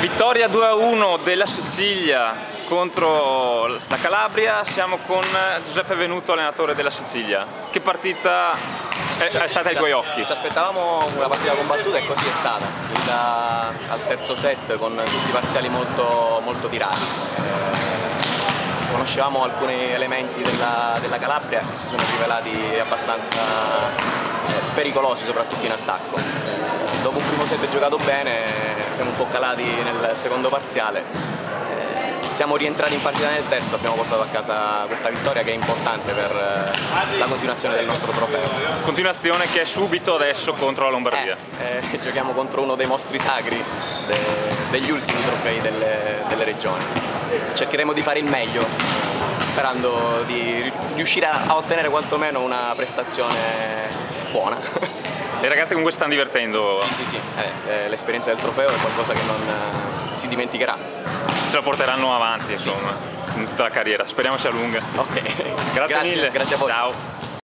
Vittoria 2-1 della Sicilia contro la Calabria. Siamo con Giuseppe Venuto, allenatore della Sicilia. Che partita è stata ai tuoi occhi? Ci aspettavamo una partita combattuta e così è stata. Al terzo set con tutti i parziali molto tirati. Conoscevamo alcuni elementi della Calabria che si sono rivelati abbastanza pericolosi, soprattutto in attacco. Dopo un primo set giocato bene, siamo un po' calati nel secondo parziale. Siamo rientrati in partita nel terzo, abbiamo portato a casa questa vittoria che è importante per la continuazione del nostro trofeo. Continuazione che è subito adesso contro la Lombardia. Giochiamo contro uno dei mostri sacri degli ultimi trofei delle regioni. Cercheremo di fare il meglio, sperando di riuscire a ottenere quantomeno una prestazione buona. Le ragazze comunque stanno divertendo? Sì, l'esperienza del trofeo è qualcosa che non si dimenticherà. Se la porteranno avanti, insomma, in tutta la carriera. Speriamo sia lunga. Ok, Grazie mille. Grazie a voi. Ciao.